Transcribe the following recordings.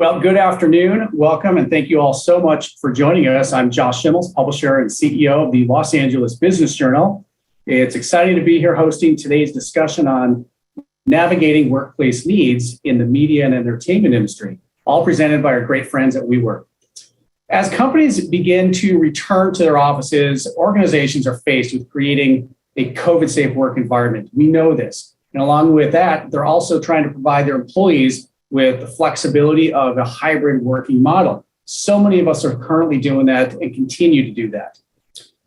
Well, good afternoon. Welcome, and thank you all so much for joining us. I'm Josh Schimmels, publisher and CEO of the Los Angeles Business Journal. It's exciting to be here hosting today's discussion on navigating workplace needs in the media and entertainment industry, all presented by our great friends at WeWork. As companies begin to return to their offices, organizations are faced with creating a COVID-safe work environment. We know this. And along with that, they're also trying to provide their employees with the flexibility of a hybrid working model. So many of us are currently doing that and continue to do that.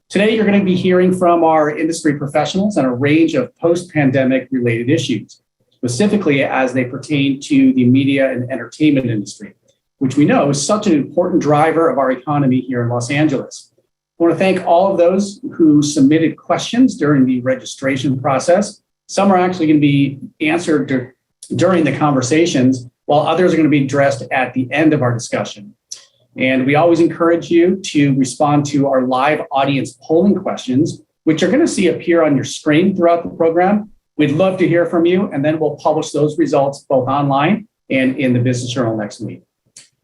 Today, you're going to be hearing from our industry professionals on a range of post-pandemic related issues, specifically as they pertain to the media and entertainment industry, which we know is such an important driver of our economy here in Los Angeles. I want to thank all of those who submitted questions during the registration process. Some are actually going to be answered during the conversations, while others are going to be addressed at the end of our discussion. And we always encourage you to respond to our live audience polling questions, which you're going to see appear on your screen throughout the program. We'd love to hear from you, and then we'll publish those results both online and in the Business Journal next week.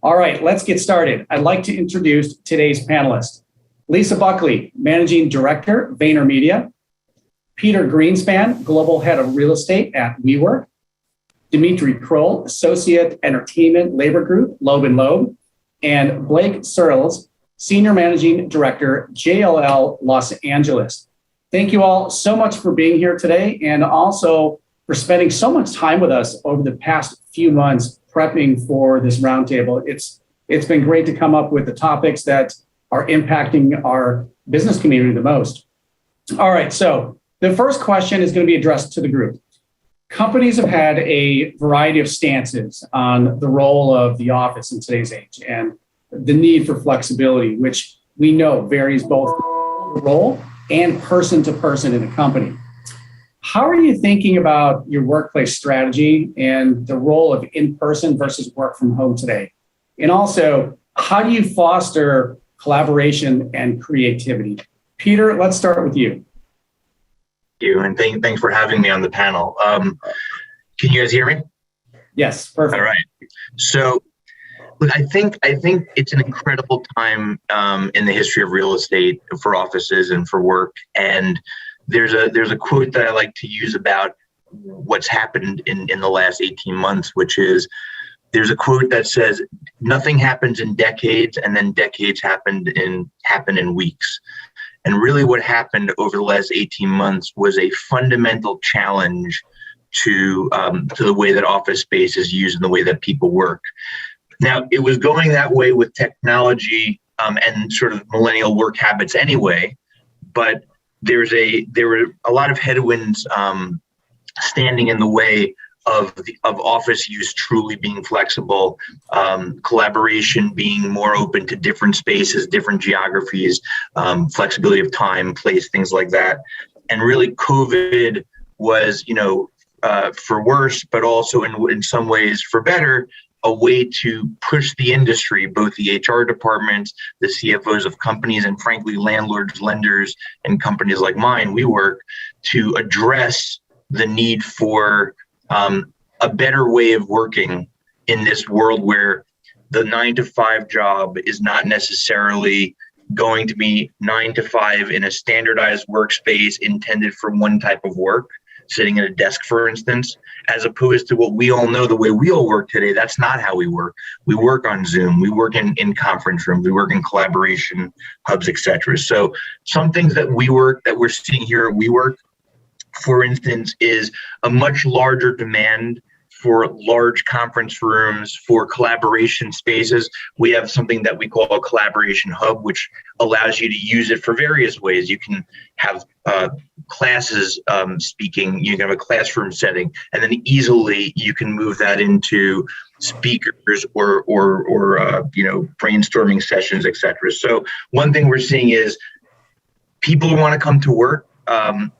All right, let's get started. I'd like to introduce today's panelists. Lisa Buckley, Managing Director, Vayner Media. Peter Greenspan, Global Head of Real Estate at WeWork. Dimitri Kroll, Associate Entertainment Labor Group, Loeb & Loeb, and Blake Searles, Senior Managing Director, JLL Los Angeles. Thank you all so much for being here today and also for spending so much time with us over the past few months prepping for this roundtable. It's been great to come up with the topics that are impacting our business community the most. All right, so the first question is going to be addressed to the group. Companies have had a variety of stances on the role of the office in today's age and the need for flexibility, which we know varies both role and person to person in a company. How are you thinking about your workplace strategy and the role of in-person versus work from home today? And also, how do you foster collaboration and creativity? Peter, let's start with you. You and thanks for having me on the panel. Can you guys hear me? Yes, perfect. All right. So, look, I think it's an incredible time in the history of real estate for offices and for work. And there's a quote that I like to use about what's happened in the last 18 months, which is there's a quote that says nothing happens in decades, and then decades happen in weeks. And really what happened over the last 18 months was a fundamental challenge to the way that office space is used and the way that people work. Now, it was going that way with technology and sort of millennial work habits anyway, but there were a lot of headwinds standing in the way of office use truly being flexible, collaboration being more open to different spaces, different geographies, flexibility of time, place, things like that. And really COVID was, for worse, but also in some ways for better, a way to push the industry, both the HR departments, the CFOs of companies, and frankly, landlords, lenders, and companies like mine, WeWork, to address the need for a better way of working in this world where the 9-to-5 job is not necessarily going to be 9 to 5 in a standardized workspace intended for one type of work, sitting at a desk, for instance, as opposed to what we all know the way we all work today. That's not how we work. We work on Zoom. We work in conference rooms. We work in collaboration hubs, et cetera. So some things that we're seeing here at WeWork, for instance, is a much larger demand for large conference rooms, for collaboration spaces. We have something that we call a collaboration hub, which allows you to use it for various ways. You can have classes speaking, you can have a classroom setting, and then easily you can move that into speakers or brainstorming sessions, et cetera. So one thing we're seeing is people want to come to work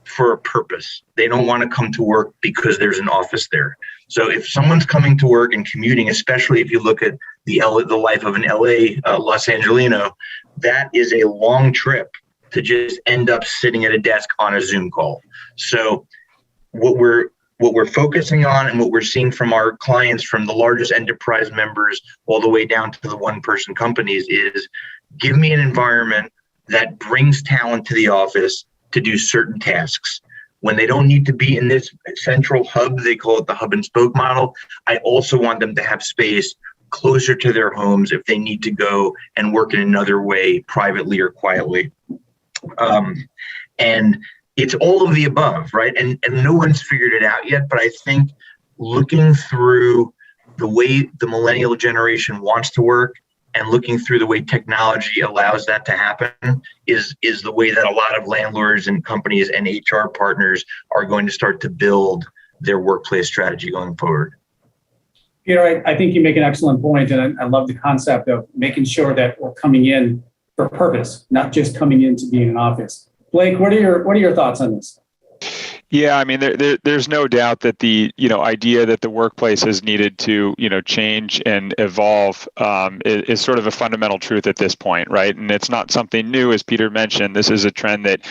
for a purpose. They don't want to come to work because there's an office there. So if someone's coming to work and commuting, especially if you look at the life of an LA Los Angelino, that is a long trip to just end up sitting at a desk on a Zoom call. So what we're what we're focusing on and what we're seeing from our clients, from the largest enterprise members all the way down to the one-person companies, is give me an environment that brings talent to the office to do certain tasks. When they don't need to be in this central hub, they call it the hub and spoke model. I also want them to have space closer to their homes if they need to go and work in another way, privately or quietly. And it's all of the above, right? And no one's figured it out yet, but I think looking through the way the millennial generation wants to work and looking through the way technology allows that to happen is the way that a lot of landlords and companies and HR partners are going to start to build their workplace strategy going forward. Peter, I think you make an excellent point, and I love the concept of making sure that we're coming in for purpose, not just coming in to be in an office. Blake, what are your thoughts on this? Yeah, I mean, there's no doubt that the idea that the workplace has needed to change and evolve is sort of a fundamental truth at this point, right? And it's not something new, as Peter mentioned. This is a trend that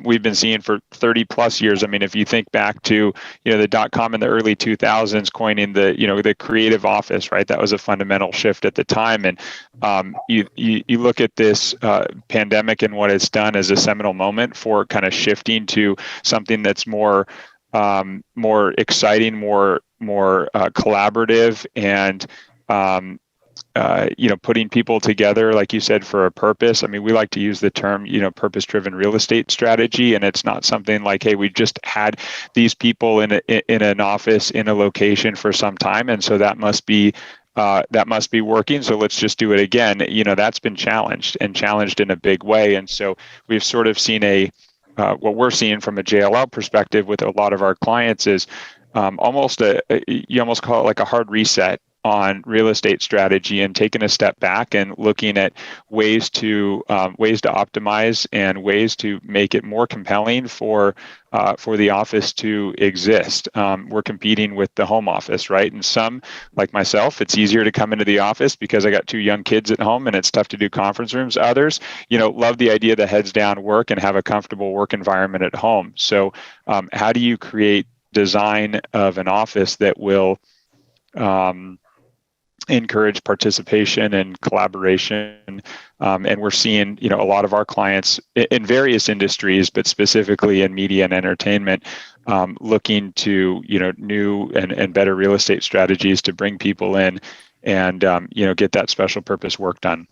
we've been seeing for 30 plus years. I mean, if you think back to the .com in the early 2000s, coining the creative office, right? That was a fundamental shift at the time. And you look at this pandemic and what it's done as a seminal moment for kind of shifting to something that's more exciting, more collaborative, and putting people together, like you said, for a purpose. I mean, we like to use the term, purpose-driven real estate strategy, and it's not something like, hey, we just had these people in an office in a location for some time, and so that must be working. So let's just do it again. That's been challenged in a big way, and so we've sort of seen what we're seeing from a JLL perspective with a lot of our clients is you almost call it like a hard reset on real estate strategy, and taking a step back and looking at ways to optimize and ways to make it more compelling for the office to exist. We're competing with the home office, right? And some, like myself, it's easier to come into the office because I got 2 young kids at home and it's tough to do conference rooms. Others, love the idea of the heads down work and have a comfortable work environment at home. So how do you create design of an office that will encourage participation and collaboration, and we're seeing a lot of our clients in various industries, but specifically in media and entertainment, looking to new and better real estate strategies to bring people in and get that special purpose work done.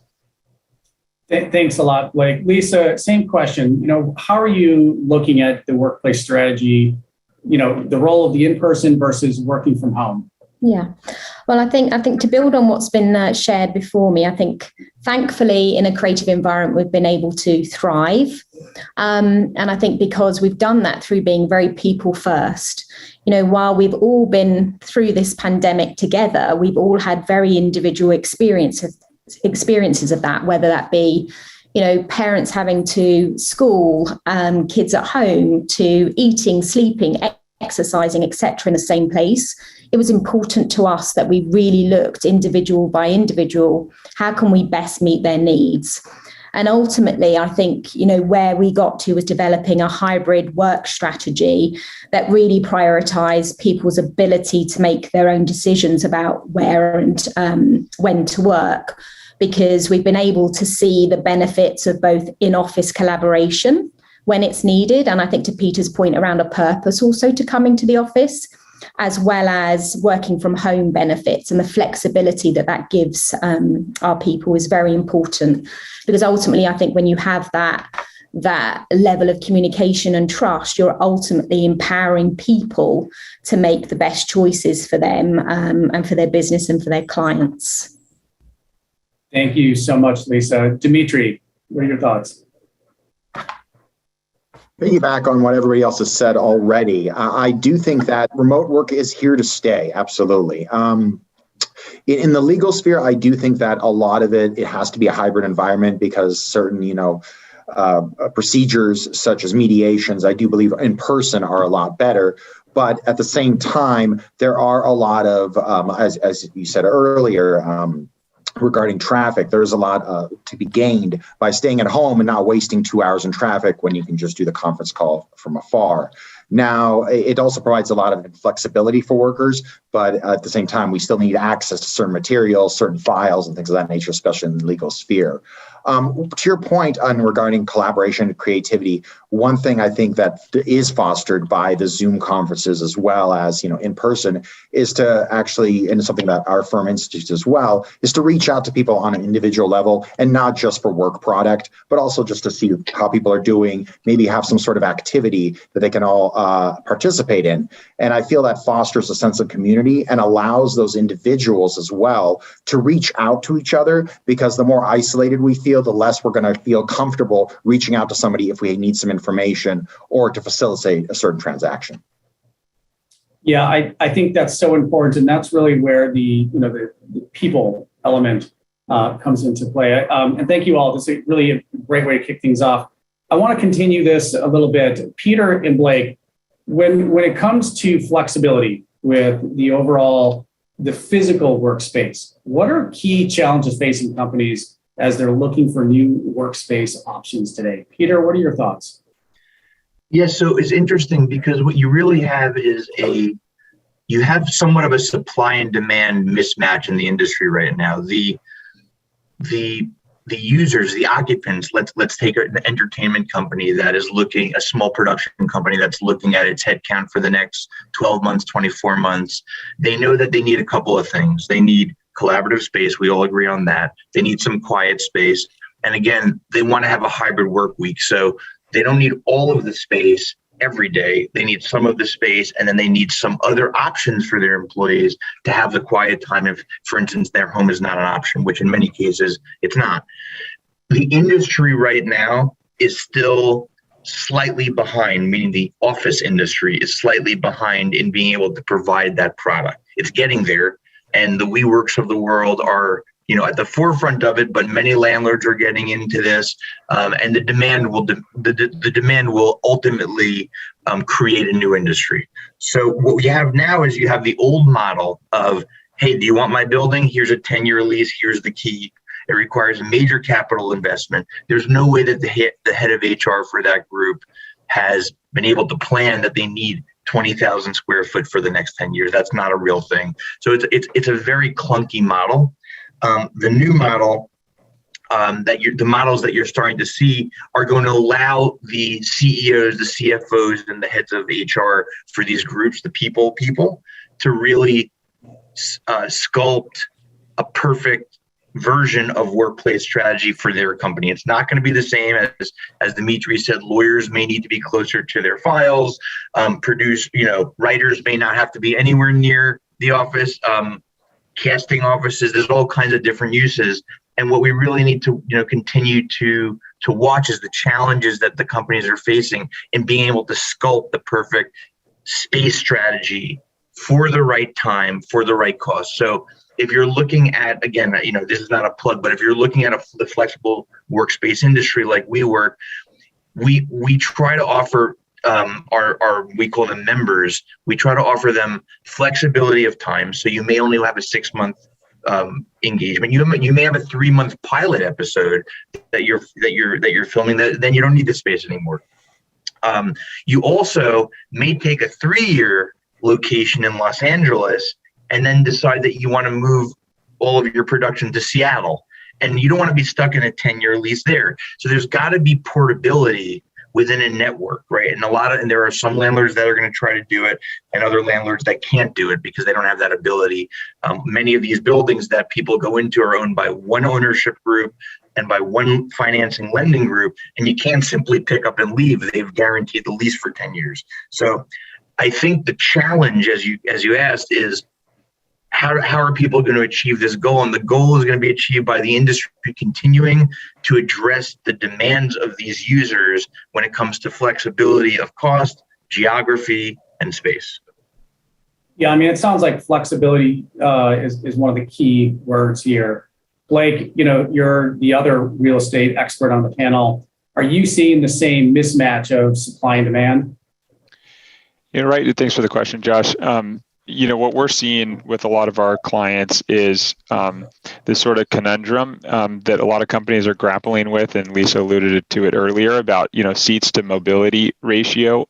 Thanks a lot, Blake. Lisa, same question. How are you looking at the workplace strategy? The role of the in-person versus working from home. Yeah, well, I think to build on what's been shared before me, I think thankfully in a creative environment we've been able to thrive, and I think because we've done that through being very people first. While we've all been through this pandemic together, we've all had very individual experiences of that, whether that be parents having to school, kids at home, to eating, sleeping, exercising, etc. in the same place. It was important to us that we really looked individual by individual. How can we best meet their needs? And ultimately, I think, where we got to was developing a hybrid work strategy that really prioritized people's ability to make their own decisions about where and when to work, because we've been able to see the benefits of both in-office collaboration when it's needed. And I think to Peter's point around a purpose also to coming to the office, as well as working from home benefits, and the flexibility that gives our people is very important, because ultimately I think when you have that level of communication and trust, you're ultimately empowering people to make the best choices for them and for their business and for their clients. Thank you so much, Lisa. Dimitri, what are your thoughts? Piggyback on what everybody else has said already, I do think that remote work is here to stay. Absolutely. In the legal sphere, I do think that a lot of it has to be a hybrid environment, because certain, procedures such as mediations, I do believe in person are a lot better. But at the same time, there are a lot of, as you said earlier, regarding traffic. There's a lot to be gained by staying at home and not wasting 2 hours in traffic when you can just do the conference call from afar. Now, it also provides a lot of flexibility for workers, but at the same time, we still need access to certain materials, certain files, and things of that nature, especially in the legal sphere. To your point on regarding collaboration and creativity, one thing I think that is fostered by the Zoom conferences as well as, in person, is to actually, and it's something that our firm institutes as well, is to reach out to people on an individual level and not just for work product, but also just to see how people are doing, maybe have some sort of activity that they can all participate in. And I feel that fosters a sense of community and allows those individuals as well to reach out to each other, because the more isolated we feel, the less we're going to feel comfortable reaching out to somebody if we need some information or to facilitate a certain transaction. Yeah, I think that's so important, and that's really where the people element comes into play. And thank you all. This is really a great way to kick things off. I want to continue this a little bit. Peter and Blake, when it comes to flexibility with the physical workspace, what are key challenges facing companies as they're looking for new workspace options today? Peter, what are your thoughts? Yeah, so it's interesting because what you really have is you have somewhat of a supply and demand mismatch in the industry right now. The users, the occupants, let's take an entertainment company that is looking, a small production company that's looking at its headcount for the next 12 months, 24 months. They know that they need a couple of things. They need collaborative space. We all agree on that. They need some quiet space. And again, they want to have a hybrid work week. So they don't need all of the space every day. They need some of the space, and then they need some other options for their employees to have the quiet time if, for instance, their home is not an option, which in many cases it's not. The industry right now is still slightly behind, meaning the office industry is slightly behind in being able to provide that product. It's getting there, and the WeWorks of the world are at the forefront of it, but many landlords are getting into this, and the demand will ultimately create a new industry. So what we have now is you have the old model of, hey, do you want my building? Here's a 10-year lease. Here's the key. It requires a major capital investment. There's no way that the head of HR for that group has been able to plan that they need 20,000 square foot for the next 10 years. That's not a real thing. So it's a very clunky model. The new model the models that you're starting to see are going to allow the CEOs, the CFOs, and the heads of HR for these groups, the people, to really sculpt a perfect version of workplace strategy for their company. It's not going to be the same as Dimitri said. Lawyers may need to be closer to their files. Writers may not have to be anywhere near the office. Casting offices, there's all kinds of different uses. And what we really need to continue to watch is the challenges that the companies are facing in being able to sculpt the perfect space strategy for the right time, for the right cost. So if you're looking at, again, this is not a plug, but if you're looking at the flexible workspace industry like WeWork, we try to offer we call them members. We try to offer them flexibility of time. So you may only have a 6-month engagement. You may have a 3-month pilot episode that you're filming. Then you don't need the space anymore. You also may take a 3-year location in Los Angeles and then decide that you want to move all of your production to Seattle, and you don't want to be stuck in a 10-year lease there. So there's got to be portability within a network, right? And there are some landlords that are going to try to do it, and other landlords that can't do it because they don't have that ability. Many of these buildings that people go into are owned by one ownership group and by one financing lending group, and you can't simply pick up and leave. They've guaranteed the lease for 10 years. So I think the challenge, as you asked, is how are people going to achieve this goal? And the goal is going to be achieved by the industry continuing to address the demands of these users when it comes to flexibility of cost, geography, and space. Yeah, it sounds like flexibility is one of the key words here. Blake, you're the other real estate expert on the panel. Are you seeing the same mismatch of supply and demand? Right. Thanks for the question, Josh. what we're seeing with a lot of our clients is this sort of conundrum that a lot of companies are grappling with, and Lisa alluded to it earlier about, seats to mobility ratio.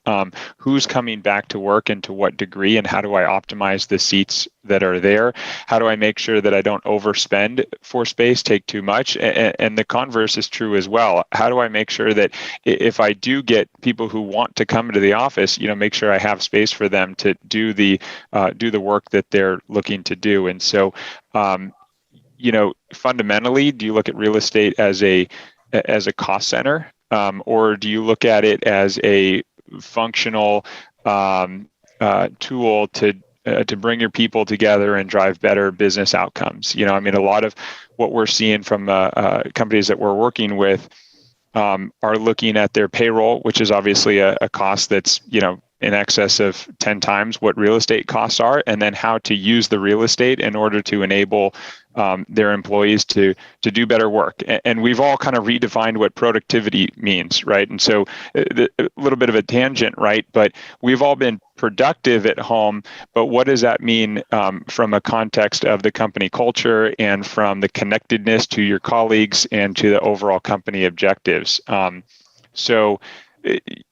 Who's coming back to work and to what degree, and how do I optimize the seats that are there? How do I make sure that I don't overspend for space, take too much? And the converse is true as well. How do I make sure that if I do get people who want to come to the office, make sure I have space for them to do the work that they're looking to do? And so, fundamentally, do you look at real estate as a cost center, or do you look at it as a functional tool to bring your people together and drive better business outcomes? A lot of what we're seeing from companies that we're working with are looking at their payroll, which is obviously a cost that's, in excess of 10 times what real estate costs are, and then how to use the real estate in order to enable their employees to do better work. And we've all kind of redefined what productivity means, right? And so a little bit of a tangent, right? But we've all been productive at home, but what does that mean from a context of the company culture and from the connectedness to your colleagues and to the overall company objectives? So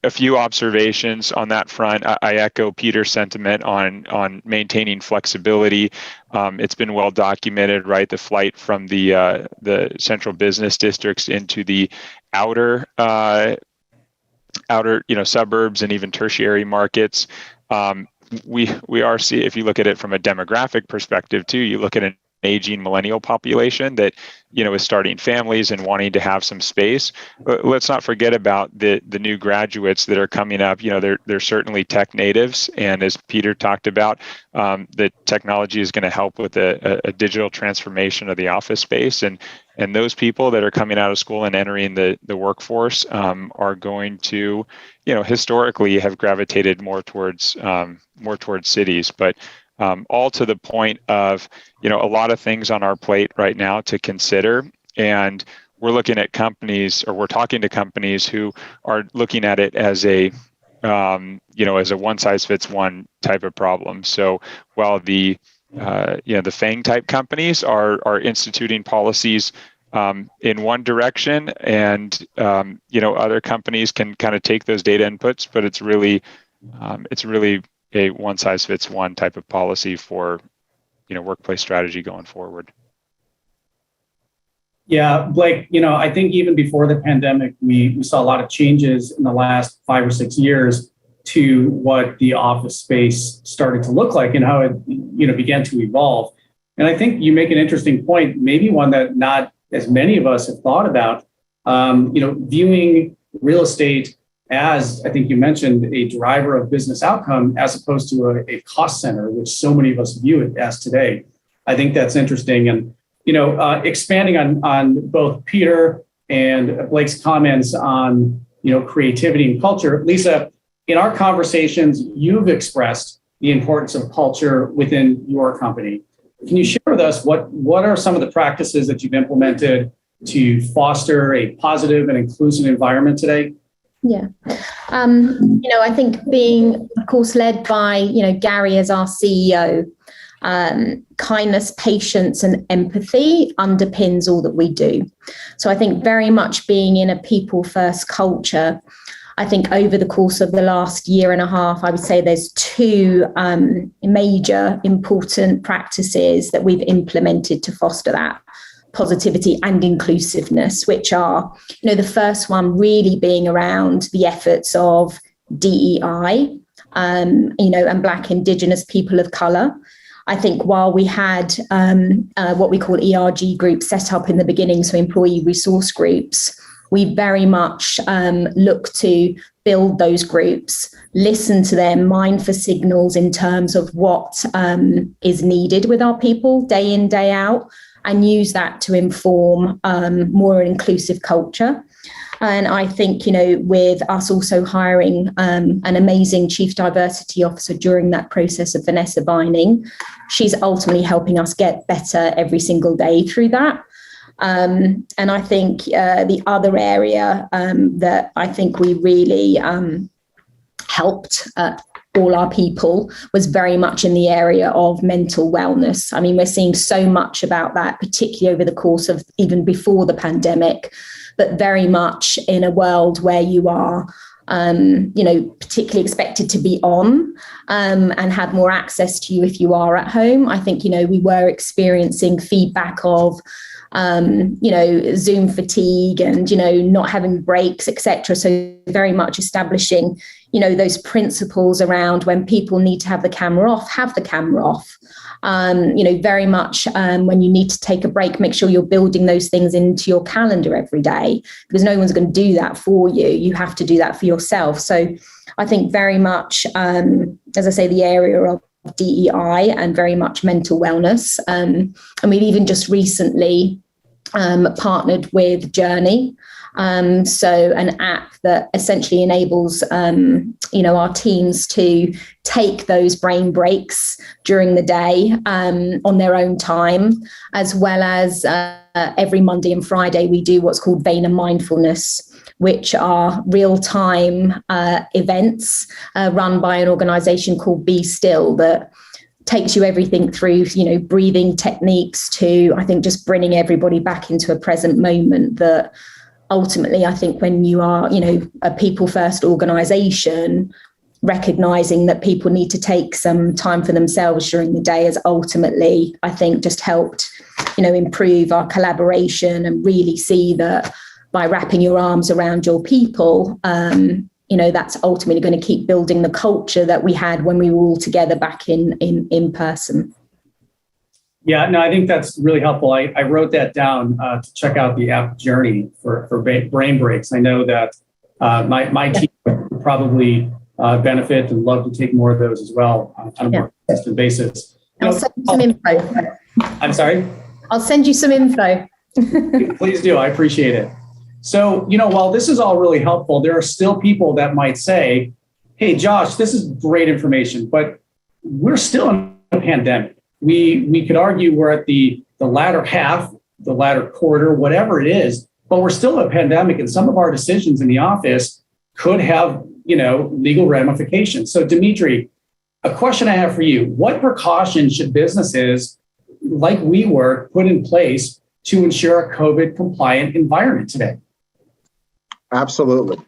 a few observations on that front. I echo Peter's sentiment on maintaining flexibility. It's been well documented, right? The flight from the central business districts into the outer suburbs and even tertiary markets. We are see, if you look at it from a demographic perspective too, you look at an aging millennial population that is starting families and wanting to have some space. Let's not forget about the new graduates that are coming up. They're certainly tech natives, and as Peter talked about, the technology is going to help with a digital transformation of the office space, and those people that are coming out of school and entering the workforce are going to historically have gravitated more towards cities, but all to the point of, a lot of things on our plate right now to consider. And we're looking at companies, or we're talking to companies who are looking at it as a one size fits one type of problem. So while the FANG type companies are instituting policies in one direction, and other companies can kind of take those data inputs, but it's really a one size fits one type of policy for workplace strategy going forward. Yeah, Blake, I think even before the pandemic, we saw a lot of changes in the last 5 or 6 years to what the office space started to look like and how it began to evolve. And I think you make an interesting point, maybe one that not as many of us have thought about, viewing real estate as, I think you mentioned, a driver of business outcome as opposed to a cost center, which so many of us view it as today. I think that's interesting. And, expanding on both Peter and Blake's comments on, creativity and culture, Lisa, in our conversations, you've expressed the importance of culture within your company. Can you share with us what are some of the practices that you've implemented to foster a positive and inclusive environment today? Yeah. I think being, of course, led by, Gary as our CEO, kindness, patience, and empathy underpins all that we do. So I think very much being in a people-first culture, I think over the course of the last year and a half, I would say there's two major important practices that we've implemented to foster that positivity and inclusiveness, which are, the first one really being around the efforts of DEI, and Black, Indigenous, people of colour. I think while we had what we call ERG groups set up in the beginning, so employee resource groups, we very much look to build those groups, listen to them, mine for signals in terms of what is needed with our people day in, day out, and use that to inform more inclusive culture. And I think, with us also hiring an amazing chief diversity officer during that process of Vanessa Vining, she's ultimately helping us get better every single day through that. And I think the other area that I think we really helped all our people was very much in the area of mental wellness. I mean, we're seeing so much about that, particularly over the course of even before the pandemic, but very much in a world where you are particularly expected to be on and have more access to you if you are at home. I think, we were experiencing feedback of, Zoom fatigue and, not having breaks, etc. So very much establishing, those principles around when people need to have the camera off, have the camera off. Very much when you need to take a break, make sure you're building those things into your calendar every day, because no one's going to do that for you. You have to do that for yourself. So I think very much, as I say, the area of DEI and very much mental wellness. And we've even just recently partnered with Journey. So an app that essentially enables, our teams to take those brain breaks during the day on their own time, as well as every Monday and Friday, we do what's called Vayner Mindfulness, which are real-time events run by an organization called Be Still that takes you everything through, breathing techniques to, I think, just bringing everybody back into a present moment that ultimately, I think when you are, a people first organization, recognizing that people need to take some time for themselves during the day has ultimately, I think, just helped, improve our collaboration and really see that by wrapping your arms around your people, that's ultimately going to keep building the culture that we had when we were all together back in person. Yeah, no, I think that's really helpful. I wrote that down to check out the app Journey for brain breaks. I know that my team would probably benefit and love to take more of those as well on a more consistent basis. I'll send you some info. I'm sorry? I'll send you some info. Please do. I appreciate it. So, while this is all really helpful, there are still people that might say, hey, Josh, this is great information, but we're still in a pandemic. We could argue we're at the latter half, the latter quarter, whatever it is, but we're still in a pandemic, and some of our decisions in the office could have, legal ramifications. So, Dimitri, a question I have for you: what precautions should businesses like WeWork put in place to ensure a COVID compliant environment today? Absolutely.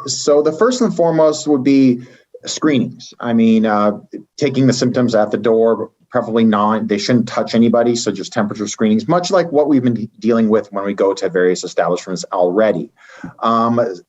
So the first and foremost would be screenings. I mean, taking the symptoms at the door, preferably they shouldn't touch anybody. So just temperature screenings, much like what we've been dealing with when we go to various establishments already.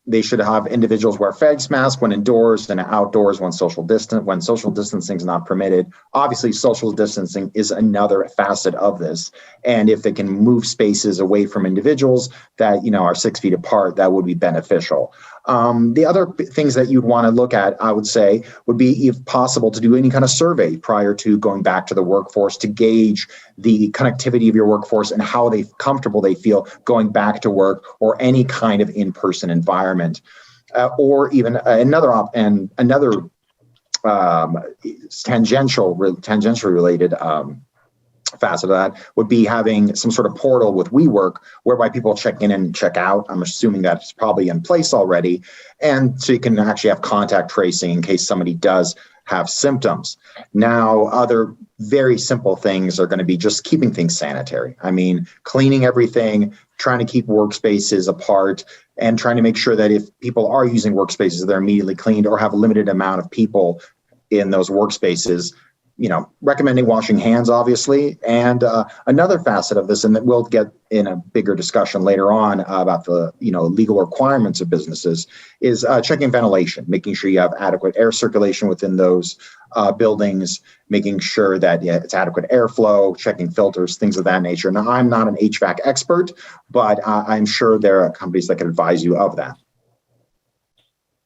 They should have individuals wear face masks when indoors and outdoors when social distancing is not permitted. Obviously, social distancing is another facet of this. And if they can move spaces away from individuals that, are 6 feet apart, that would be beneficial. The other things that you'd want to look at, I would say, would be, if possible, to do any kind of survey prior to going back to the workforce to gauge the connectivity of your workforce and how comfortable they feel going back to work or any kind of in-person environment, or even another tangential related facet of that would be having some sort of portal with WeWork whereby people check in and check out. I'm assuming that's probably in place already. And so you can actually have contact tracing in case somebody does have symptoms. Now, other very simple things are going to be just keeping things sanitary. I mean, cleaning everything, trying to keep workspaces apart, and trying to make sure that if people are using workspaces, they're immediately cleaned or have a limited amount of people in those workspaces. Recommending washing hands, obviously. And another facet of this, and that we'll get in a bigger discussion later on about the, legal requirements of businesses, is checking ventilation, making sure you have adequate air circulation within those buildings, making sure that it's adequate airflow, checking filters, things of that nature. Now, I'm not an HVAC expert, but I'm sure there are companies that can advise you of that.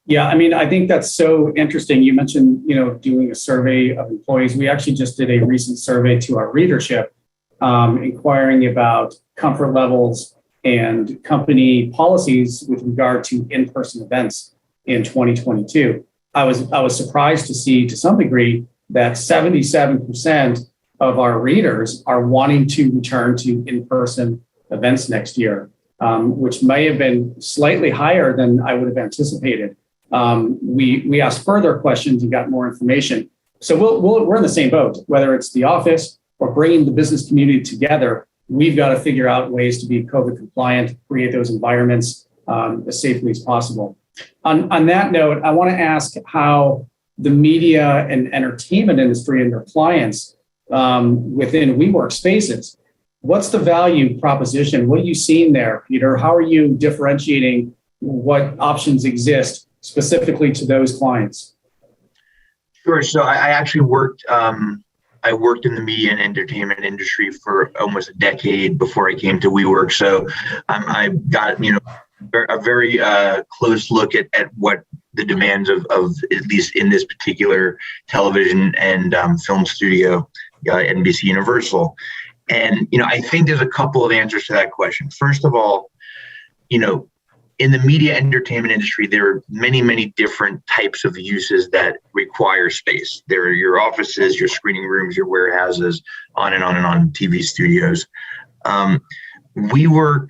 Yeah, I mean, I think that's so interesting. You mentioned, doing a survey of employees. We actually just did a recent survey to our readership, inquiring about comfort levels and company policies with regard to in-person events in 2022. I was surprised to see, to some degree, that 77% of our readers are wanting to return to in-person events next year, which may have been slightly higher than I would have anticipated. we asked further questions and got more information. So we're in the same boat, whether it's the office or bringing the business community together. We've got to figure out ways to be COVID compliant, create those environments as safely as possible. On that note, I want to ask how the media and entertainment industry and their clients within WeWork spaces, what's the value proposition? What are you seeing there, Peter? How are you differentiating what options exist specifically to those clients? Sure. So I actually worked in the media and entertainment industry for almost a decade before I came to WeWork. So I got, a very close look at what the demands of at least in this particular television and film studio, NBC Universal. And, I think there's a couple of answers to that question. First of all, in the media entertainment industry, there are many, many different types of uses that require space. There are your offices, your screening rooms, your warehouses, on and on and on, TV studios. WeWork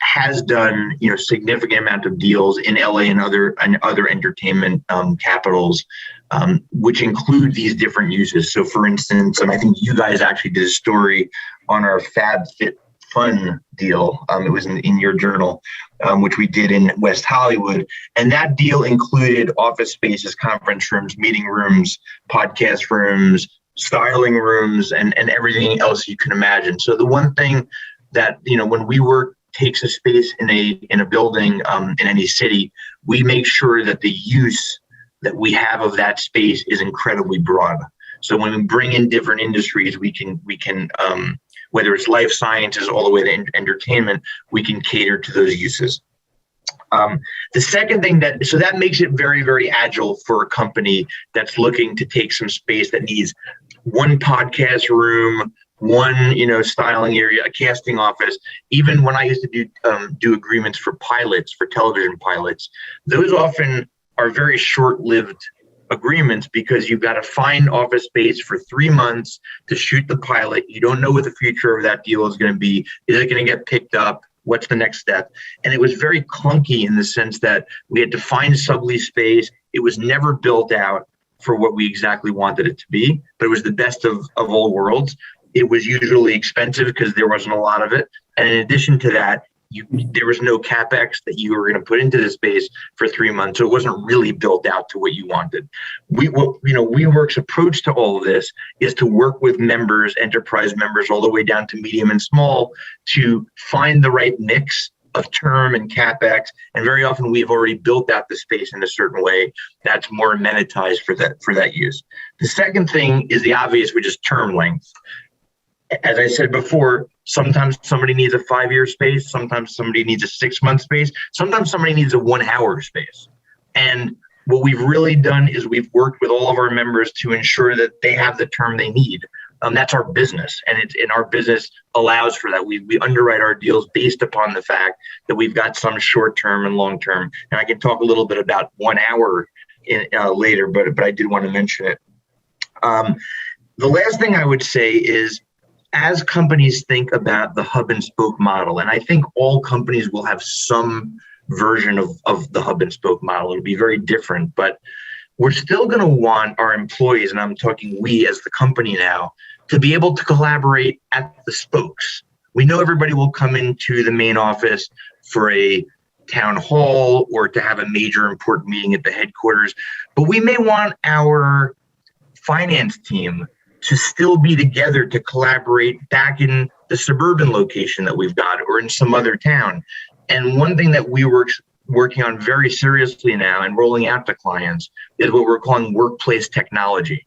has done, significant amount of deals in LA and other entertainment capitals, which include these different uses. So for instance, I think you guys actually did a story on our FabFitFun deal. It was in your journal, which we did in West Hollywood. And that deal included office spaces, conference rooms, meeting rooms, podcast rooms, styling rooms, and everything else you can imagine. So the one thing that, when WeWork takes a space in a building in any city, we make sure that the use that we have of that space is incredibly broad. So when we bring in different industries, we can whether it's life sciences all the way to entertainment, we can cater to those uses. The second thing that makes it very, very agile for a company that's looking to take some space that needs one podcast room, one, styling area, a casting office. Even when I used to do agreements for pilots, for television pilots, those often are very short-lived agreements because you've got to find office space for 3 months to shoot the pilot. You don't know what the future of that deal is going to be. Is it going to get picked up? What's the next step? And it was very clunky in the sense that we had to find sublease space. It was never built out for what we exactly wanted it to be, but it was the best of all worlds. It was usually expensive because there wasn't a lot of it. And in addition to that, there was no CapEx that you were going to put into the space for 3 months. So it wasn't really built out to what you wanted. WeWork's approach to all of this is to work with members, enterprise members, all the way down to medium and small, to find the right mix of term and CapEx. And very often we've already built out the space in a certain way that's more amenitized for that use. The second thing is the obvious, which is term length. As I said before, sometimes somebody needs a 5-year space. Sometimes somebody needs a 6-month space. Sometimes somebody needs a 1-hour space. And what we've really done is we've worked with all of our members to ensure that they have the term they need. That's our business, and our business allows for that. We underwrite our deals based upon the fact that we've got some short-term and long-term. And I can talk a little bit about 1 hour later, but I did want to mention it. The last thing I would say is, as companies think about the hub and spoke model, and I think all companies will have some version of the hub and spoke model. It'll be very different, but we're still going to want our employees, and I'm talking we as the company now, to be able to collaborate at the spokes. We know everybody will come into the main office for a town hall or to have a major important meeting at the headquarters, but we may want our finance team to still be together to collaborate back in the suburban location that we've got or in some other town. And one thing that WeWork's working on very seriously now and rolling out to clients is what we're calling workplace technology.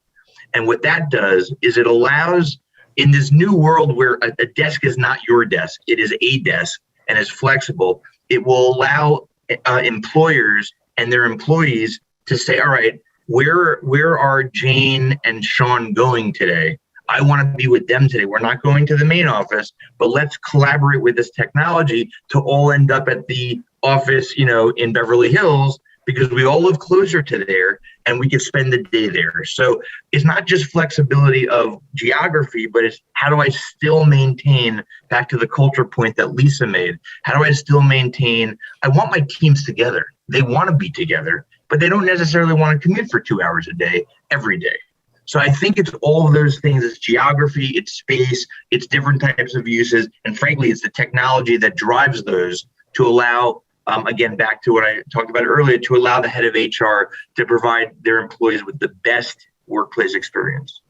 And what that does is it allows, in this new world where a desk is not your desk, it is a desk and is flexible, it will allow employers and their employees to say, all right, where are Jane and Sean going today? I want to be with them today. We're not going to the main office, but let's collaborate with this technology to all end up at the office, in Beverly Hills, because we all live closer to there and we can spend the day there. So it's not just flexibility of geography, but it's how do I still maintain, back to the culture point that Lisa made, how do I still maintain, I want my teams together. They want to be together, but they don't necessarily want to commute for 2 hours a day, every day. So I think it's all of those things. It's geography, it's space, it's different types of uses. And frankly, it's the technology that drives those to allow, again, back to what I talked about earlier, to allow the head of HR to provide their employees with the best workplace experience.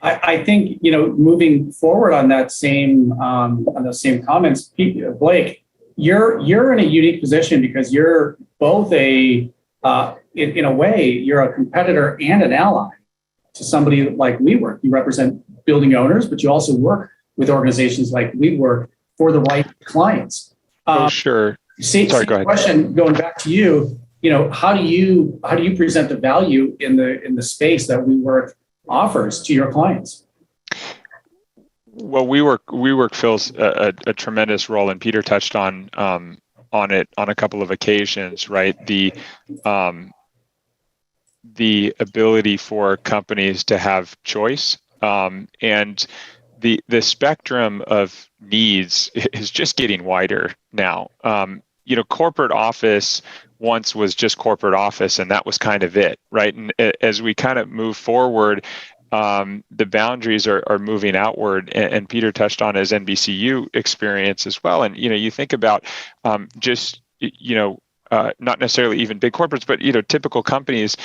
I think, moving forward on that on those same comments, Blake, you're in a unique position because you're both in a way, you're a competitor and an ally to somebody like WeWork. You represent building owners, but you also work with organizations like WeWork for the right clients. Sure. Sorry, go ahead. Question going back to you. How do you present the value in the space that WeWork offers to your clients? Well, WeWork fills a tremendous role, and Peter touched on it on a couple of occasions, right? The ability for companies to have choice, and the spectrum of needs is just getting wider now. Corporate office once was just corporate office, and that was kind of it, right? And as we kind of move forward, the boundaries are moving outward, and Peter touched on his NBCU experience as well. And you think about not necessarily even big corporates, but typical companies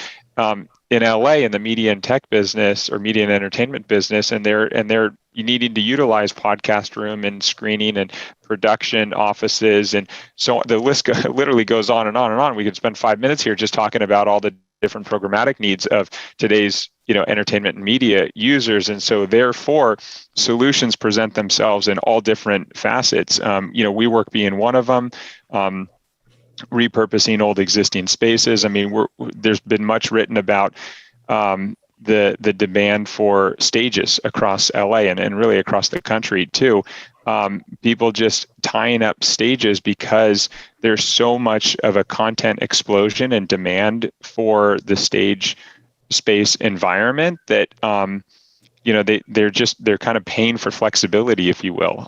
in LA in the media and tech business or media and entertainment business, and they're needing to utilize podcast room and screening and production offices, and so the list literally goes on and on and on. We could spend 5 minutes here just talking about all the different programmatic needs of today's entertainment and media users, and so therefore solutions present themselves in all different facets. WeWork being one of them. Repurposing old existing spaces. I mean, there's been much written about the demand for stages across LA and really across the country too. People just tying up stages because there's so much of a content explosion and demand for the stage space environment that they're kind of paying for flexibility, if you will.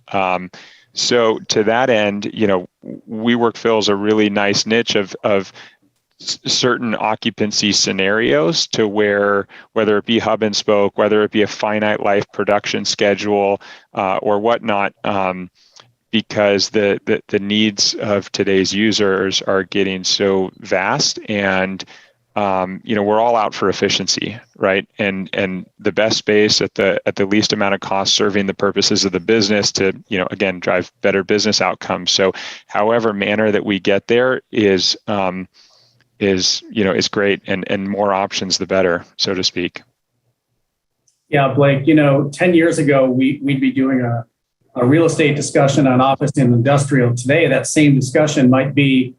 So to that end, WeWork fills a really nice niche of certain occupancy scenarios to where, whether it be hub and spoke, whether it be a finite life production schedule or whatnot, because the needs of today's users are getting so vast, and we're all out for efficiency, right? And the best space at the least amount of cost, serving the purposes of the business to, again, drive better business outcomes. So however manner that we get there is great, and more options, the better, so to speak. Yeah, Blake, 10 years ago, we'd be doing a real estate discussion on office and industrial. Today, that same discussion might be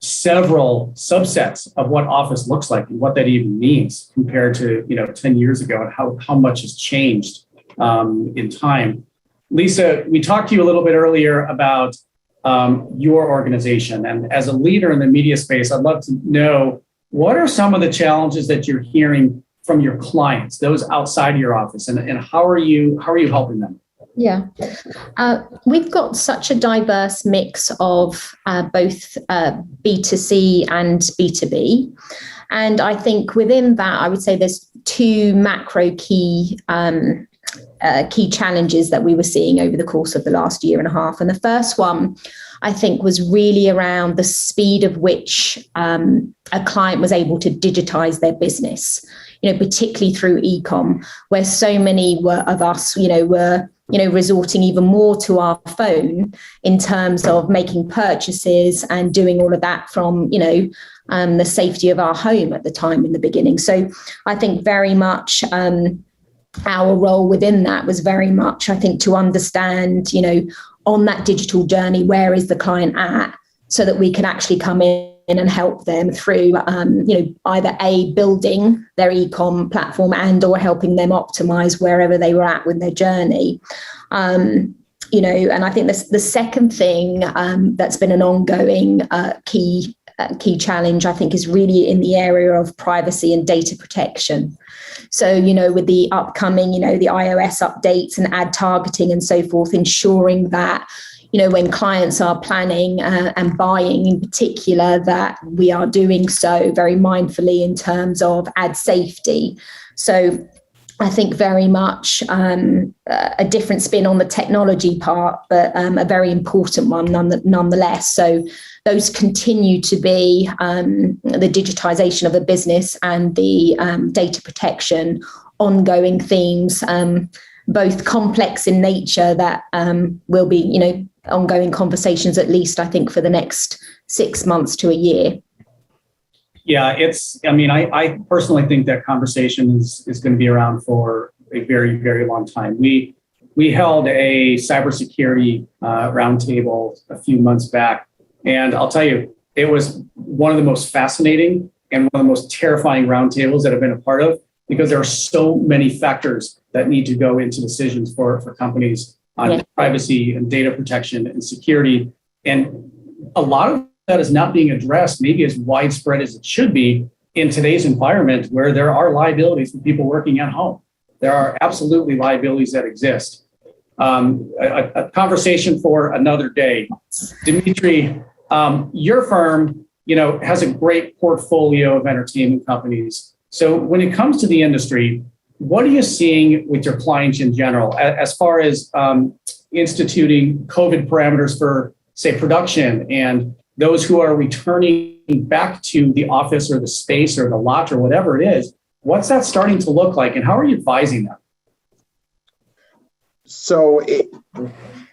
several subsets of what office looks like and what that even means compared to 10 years ago, and how much has changed in time. Lisa, we talked to you a little bit earlier about your organization, and as a leader in the media space, I'd love to know, what are some of the challenges that you're hearing from your clients, those outside your office, and how are you helping them? Yeah, we've got such a diverse mix of both B2C and B2B. And I think within that, I would say there's two macro key challenges that we were seeing over the course of the last year and a half. And the first one, I think, was really around the speed of which a client was able to digitize their business, particularly through e-com, where so many of us, were resorting even more to our phone in terms of making purchases and doing all of that from, the safety of our home at the time in the beginning. So I think very much our role within that was very much, I think, to understand, on that digital journey, where is the client at, so that we can actually come in and help them through, either building their e-com platform and or helping them optimize wherever they were at with their journey. And I think the second thing that's been an ongoing key challenge, I think, is really in the area of privacy and data protection. So, with the upcoming, the iOS updates and ad targeting and so forth, ensuring that, when clients are planning and buying in particular, that we are doing so very mindfully in terms of ad safety. So I think very much a different spin on the technology part, but a very important one nonetheless. So those continue to be the digitization of a business and the data protection, ongoing themes, both complex in nature that will be, ongoing conversations, at least I think for the next 6 months to a year. Yeah, I personally think that conversation is going to be around for a very, very long time. We held a cybersecurity roundtable a few months back, and I'll tell you, it was one of the most fascinating and one of the most terrifying roundtables that I've been a part of, because there are so many factors that need to go into decisions for companies on privacy and data protection and security. And a lot of that is not being addressed maybe as widespread as it should be in today's environment, where there are liabilities for people working at home. There are absolutely liabilities that exist. A conversation for another day. Dimitri, your firm, has a great portfolio of entertainment companies. So when it comes to the industry, what are you seeing with your clients in general, as far as instituting COVID parameters for, say, production, and those who are returning back to the office or the space or the lot or whatever it is? What's that starting to look like, and how are you advising them? So,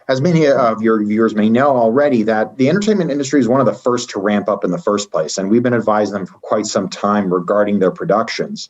as many of your viewers may know already, that the entertainment industry is one of the first to ramp up in the first place, and we've been advising them for quite some time regarding their productions.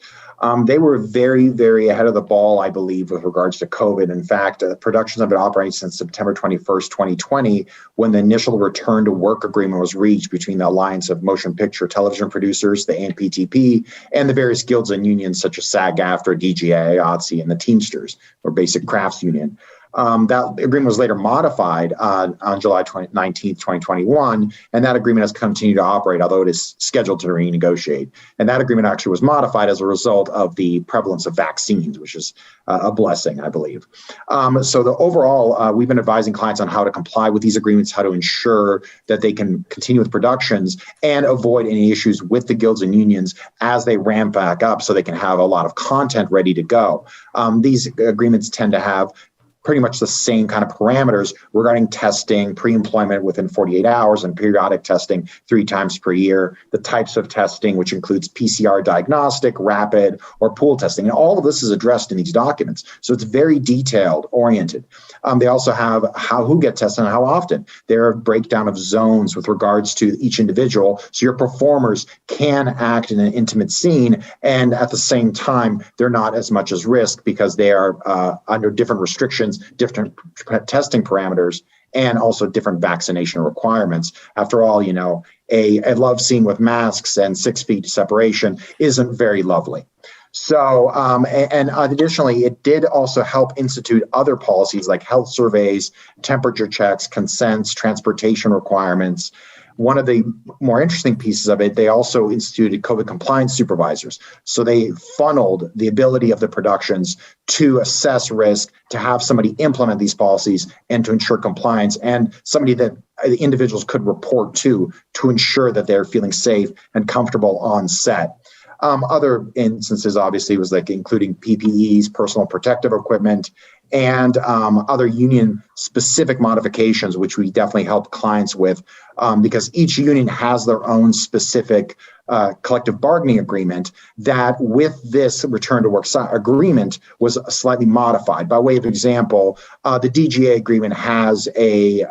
They were very, very ahead of the ball, I believe, with regards to COVID. In fact, productions have been operating since September 21st, 2020, when the initial return to work agreement was reached between the Alliance of Motion Picture Television Producers, the AMPTP, and the various guilds and unions such as SAG-AFTRA, DGA, OTC, and the Teamsters, or Basic Crafts Union. That agreement was later modified on July 19th, 2021, and that agreement has continued to operate, although it is scheduled to renegotiate. And that agreement actually was modified as a result of the prevalence of vaccines, which is a blessing, I believe. So the overall, we've been advising clients on how to comply with these agreements, how to ensure that they can continue with productions and avoid any issues with the guilds and unions as they ramp back up, so they can have a lot of content ready to go. These agreements tend to have pretty much the same kind of parameters regarding testing, pre-employment within 48 hours, and periodic testing 3 times per year. The types of testing, which includes PCR diagnostic, rapid, or pool testing. And all of this is addressed in these documents. So it's very detailed oriented. They also have who get tested and how often. There are a breakdown of zones with regards to each individual. So your performers can act in an intimate scene, and at the same time, they're not as much as risk because they are under different restrictions, different testing parameters, and also different vaccination requirements. After all, a love scene with masks and 6 feet separation isn't very lovely. So, and additionally, it did also help institute other policies like health surveys, temperature checks, consents, transportation requirements. One of the more interesting pieces of it, they also instituted COVID compliance supervisors. So they funneled the ability of the productions to assess risk, to have somebody implement these policies and to ensure compliance, and somebody that the individuals could report to ensure that they're feeling safe and comfortable on set. Other instances, obviously, was like including PPEs, personal protective equipment, and other union-specific modifications, which we definitely help clients with, because each union has their own specific collective bargaining agreement that, with this return to work agreement, was slightly modified. By way of example, the DGA agreement has a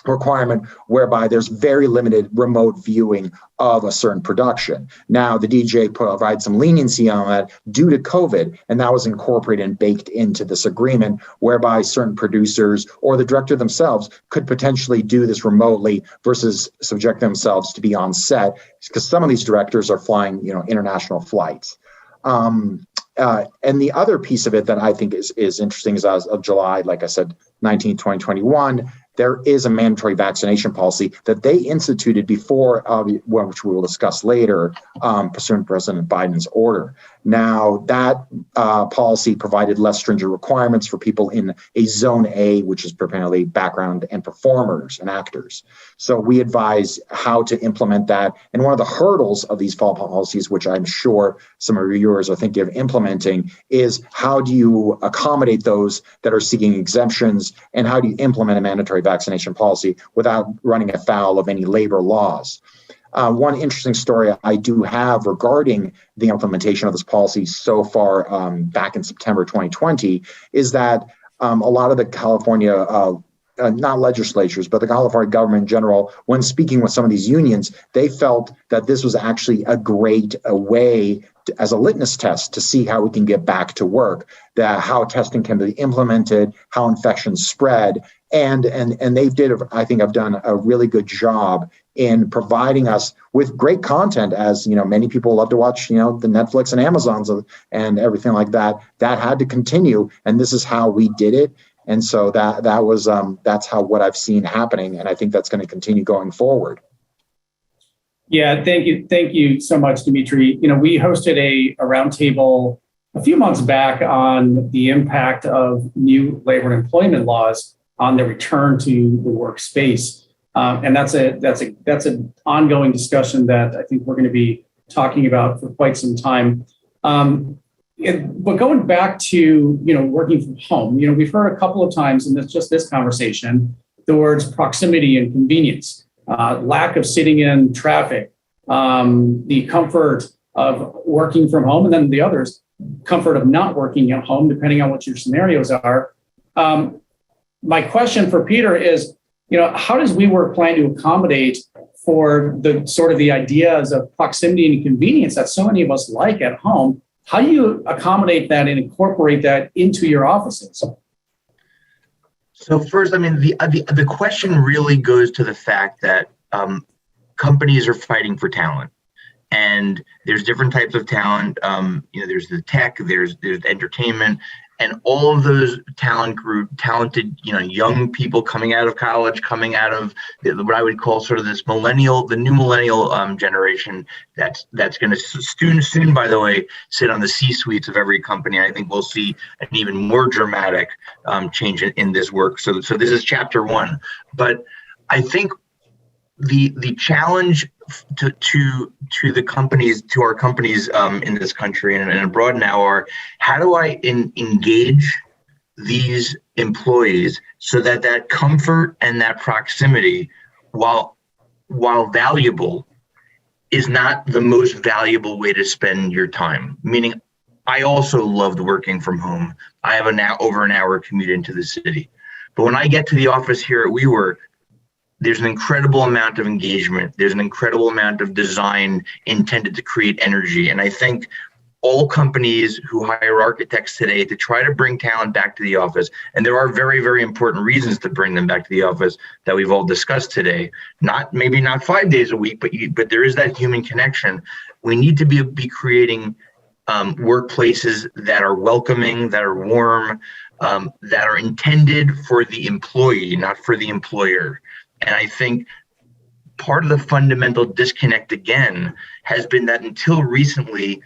requirement whereby there's very limited remote viewing of a certain production. Now, the DJ provides some leniency on that due to COVID, and that was incorporated and baked into this agreement, whereby certain producers or the director themselves could potentially do this remotely versus subject themselves to be on set, because some of these directors are flying, international flights. And the other piece of it that I think is interesting is, as of July, like I said, 19, 2021, there is a mandatory vaccination policy that they instituted before, which we will discuss later, pursuant to President Biden's order. Now, that policy provided less stringent requirements for people in a Zone A, which is primarily background and performers and actors. So we advise how to implement that. And one of the hurdles of these fall policies, which I'm sure some of your viewers are thinking of implementing, is how do you accommodate those that are seeking exemptions, and how do you implement a mandatory vaccination policy without running afoul of any labor laws? One interesting story I do have regarding the implementation of this policy so far back in September 2020 is that a lot of the California not legislatures, but the California government in general, when speaking with some of these unions, they felt that this was actually a great way as a litmus test to see how we can get back to work, that how testing can be implemented, how infections spread. And they did, I think, have done a really good job in providing us with great content, as many people love to watch, the Netflix and Amazons and everything like that. That had to continue, and this is how we did it. And so that was that's how what I've seen happening, and I think that's going to continue going forward. Yeah, thank you so much, Dimitri. We hosted a roundtable a few months back on the impact of new labor and employment laws on the return to the workspace, and that's an ongoing discussion that I think we're going to be talking about for quite some time. But going back to working from home, we've heard a couple of times in this conversation the words proximity and convenience, lack of sitting in traffic, the comfort of working from home, and then the others, comfort of not working at home, depending on what your scenarios are. My question for Peter is, how does WeWork plan to accommodate for the sort of the ideas of proximity and convenience that so many of us like at home? How do you accommodate that and incorporate that into your offices? So first, the question really goes to the fact that companies are fighting for talent, and there's different types of talent. There's the tech, there's entertainment, and all of those talented, young people coming out of college, coming out of what I would call sort of this the new millennial generation that's going to soon, by the way, sit on the C-suites of every company. I think we'll see an even more dramatic change in this work. So this is chapter one, but I think the challenge to the companies, to our companies in this country and abroad now are, how do I engage these employees so that comfort and that proximity, while valuable, is not the most valuable way to spend your time? Meaning, I also loved working from home. I have over an hour commute into the city. But when I get to the office here at WeWork, there's an incredible amount of engagement. There's an incredible amount of design intended to create energy. And I think all companies who hire architects today to try to bring talent back to the office, and there are very, very important reasons to bring them back to the office that we've all discussed today, maybe not 5 days a week, but there is that human connection. We need to be creating workplaces that are welcoming, that are warm, that are intended for the employee, not for the employer. And I think part of the fundamental disconnect, again, has been that until recently,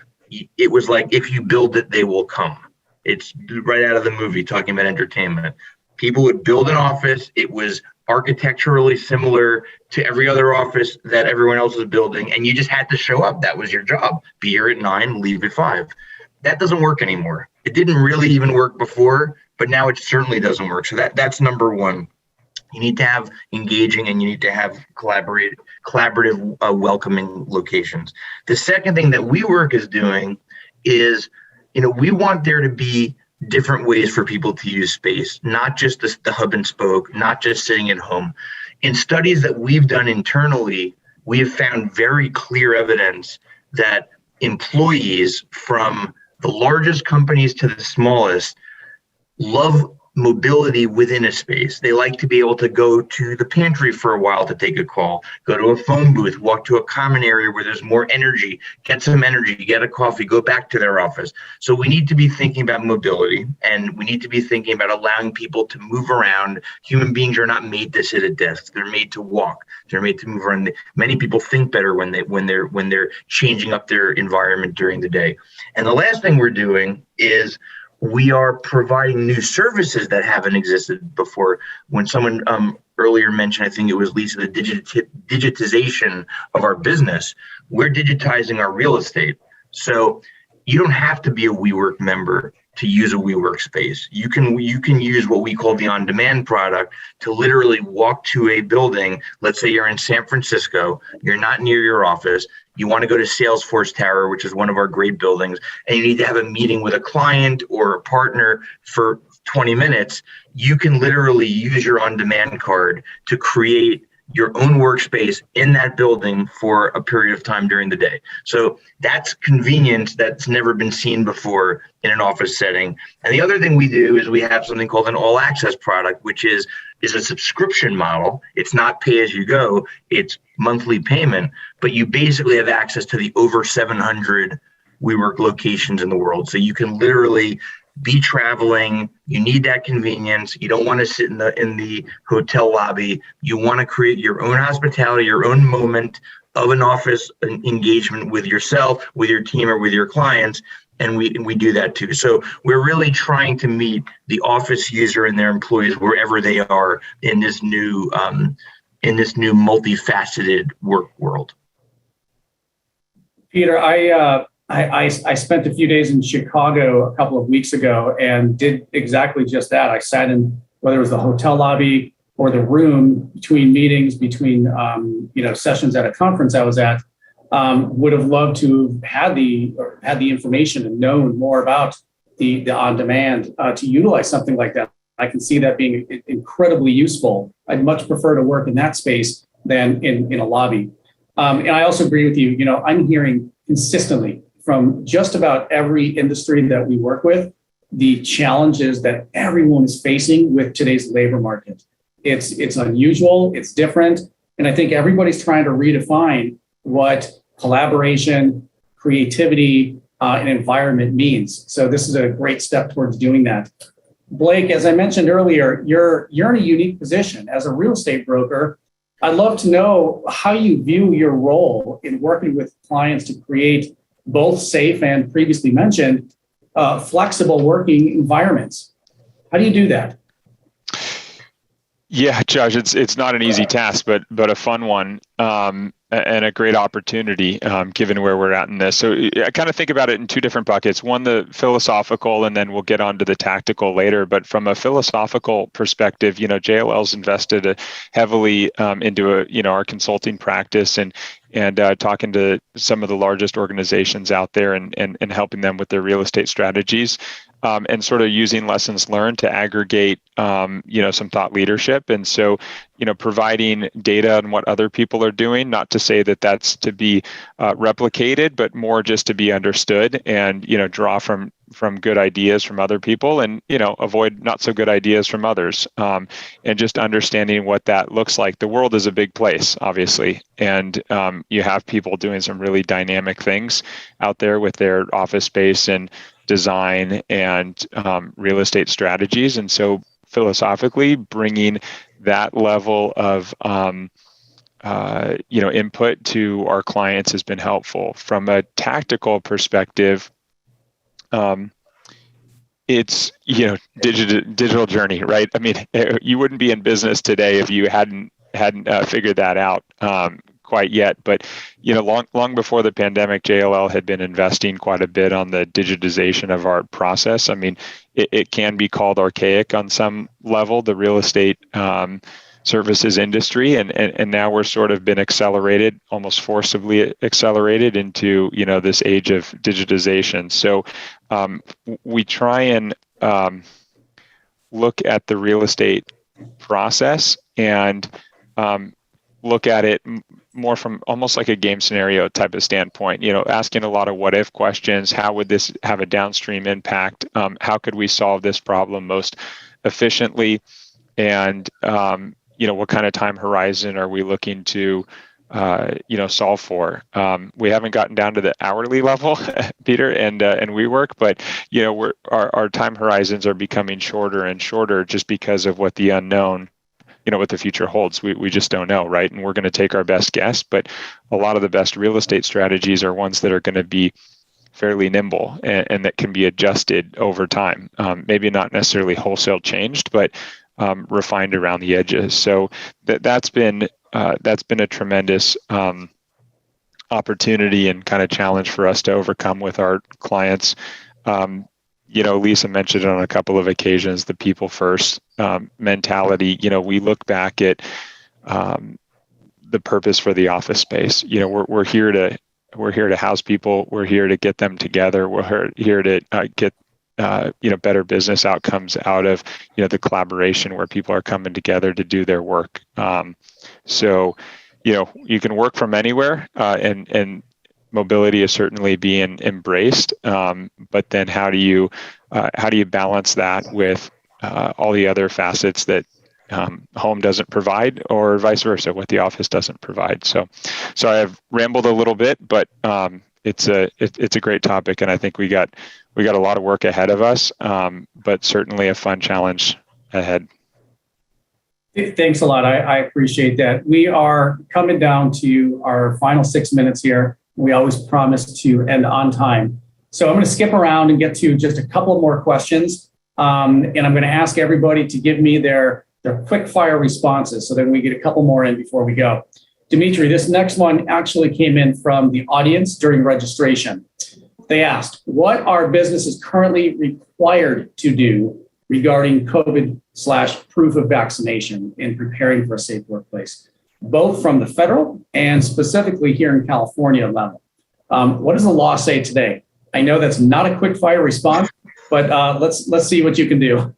it was like, if you build it, they will come. It's right out of the movie talking about entertainment. People would build an office. It was architecturally similar to every other office that everyone else was building, and you just had to show up. That was your job. Be here at 9, leave at 5. That doesn't work anymore. It didn't really even work before, but now it certainly doesn't work. So that's number one. You need to have engaging, and you need to have collaborative, welcoming locations. The second thing that WeWork is doing is, we want there to be different ways for people to use space, not just the hub and spoke, not just sitting at home. In studies that we've done internally, we have found very clear evidence that employees from the largest companies to the smallest love mobility within a space. They like to be able to go to the pantry for a while to take a call, go to a phone booth, walk to a common area where there's more energy, get some energy, get a coffee, go back to their office. So we need to be thinking about mobility, and we need to be thinking about allowing people to move around. Human beings are not made to sit at desks. They're made to walk. They're made to move around. Many people think better when they're changing up their environment during the day. And the last thing we're doing is we are providing new services that haven't existed before. When someone earlier mentioned, I think it was Lisa, the digitization of our business, we're digitizing our real estate. So you don't have to be a WeWork member to use a WeWork space. You can use what we call the on-demand product to literally walk to a building. Let's say you're in San Francisco, you're not near your office, you want to go to Salesforce Tower, which is one of our great buildings, and you need to have a meeting with a client or a partner for 20 minutes. You can literally use your on-demand card to create your own workspace in that building for a period of time during the day. So that's convenience that's never been seen before in an office setting. And the other thing we do is we have something called an all access product, which is a subscription model. It's not pay as you go, it's monthly payment, but you basically have access to the over 700 WeWork locations in the world. So you can literally be traveling, you need that convenience, you don't want to sit in the hotel lobby, you want to create your own hospitality, your own moment of an office engagement with yourself, with your team, or with your clients, and we do that too. So we're really trying to meet the office user and their employees wherever they are in this new multifaceted work world. Peter, I spent a few days in Chicago a couple of weeks ago and did exactly just that. I sat in, whether it was the hotel lobby or the room between meetings, between sessions at a conference I was at. Would have loved to have had the information and known more about the on-demand to utilize something like that. I can see that being incredibly useful. I'd much prefer to work in that space than in a lobby. And I also agree with you. I'm hearing consistently from just about every industry that we work with, the challenges that everyone is facing with today's labor market. It's unusual, it's different, and I think everybody's trying to redefine what collaboration, creativity, and environment means. So this is a great step towards doing that. Blake, as I mentioned earlier, you're in a unique position as a real estate broker. I'd love to know how you view your role in working with clients to create both safe and previously mentioned flexible working environments. How do you do that? Yeah, Josh, it's not an easy task, but a fun one, and a great opportunity given where we're at in this. So I kind of think about it in two different buckets. One, the philosophical, and then we'll get onto the tactical later. But from a philosophical perspective, JLL's invested heavily into our consulting practice and talking to some of the largest organizations out there and helping them with their real estate strategies. And sort of using lessons learned to aggregate, some thought leadership. And so, providing data on what other people are doing, not to say that that's to be replicated, but more just to be understood and, draw from good ideas from other people and, avoid not so good ideas from others. And just understanding what that looks like. The world is a big place, obviously. And you have people doing some really dynamic things out there with their office space and design and real estate strategies. And so philosophically, bringing that level of input to our clients has been helpful. From a tactical perspective, it's digital journey, right? I mean, you wouldn't be in business today if you hadn't figured that out quite yet. But long before the pandemic, JLL had been investing quite a bit on the digitization of our process. I mean, it can be called archaic on some level, the real estate services industry, and now we're sort of been accelerated, almost forcibly accelerated into this age of digitization. So we try and look at the real estate process and look at it more from almost like a game scenario type of standpoint, asking a lot of what if questions. How would this have a downstream impact? How could we solve this problem most efficiently, and what kind of time horizon are we looking to solve for. We haven't gotten down to the hourly level, Peter, and WeWork, but our time horizons are becoming shorter and shorter just because of what the unknown, what the future holds. We just don't know, right? And we're going to take our best guess, but a lot of the best real estate strategies are ones that are going to be fairly nimble and that can be adjusted over time. Maybe not necessarily wholesale changed, but refined around the edges. So that's been a tremendous opportunity and kind of challenge for us to overcome with our clients. Lisa mentioned on a couple of occasions the people first mentality. We look back at the purpose for the office space. We're here to house people. We're here to get them together. We're here to get better business outcomes out of the collaboration where people are coming together to do their work. So you can work from anywhere, and mobility is certainly being embraced. But then how do you balance that with all the other facets that home doesn't provide, or vice versa, what the office doesn't provide? So I've rambled a little bit, but it's a great topic, and I think we got a lot of work ahead of us, but certainly a fun challenge ahead. Thanks a lot. I appreciate that. We are coming down to our final 6 minutes here. We always promise to end on time. So I'm going to skip around and get to just a couple more questions. And I'm going to ask everybody to give me their quick fire responses so that we get a couple more in before we go. Dimitri, this next one actually came in from the audience during registration. They asked, what are businesses currently required to do regarding COVID/proof of vaccination in preparing for a safe workplace, both from the federal and specifically here in California level? What does the law say today? I know that's not a quick fire response, but let's see what you can do.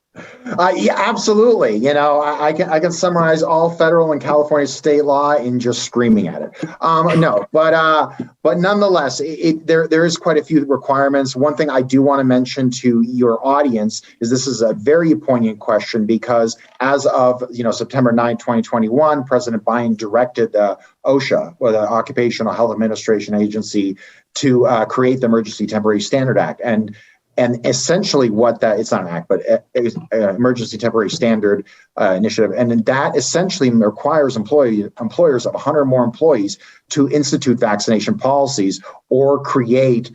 Yeah, absolutely. I can summarize all federal and California state law in just screaming at it. No, but nonetheless, there is quite a few requirements. One thing I do want to mention to your audience is this is a very poignant question, because as of September 9, 2021, President Biden directed the OSHA, or the Occupational Health Administration Agency, to create the Emergency Temporary Standard Act. And essentially what that, it's not an act, but Emergency Temporary Standard Initiative. And then that essentially requires employers of 100 or more employees to institute vaccination policies or create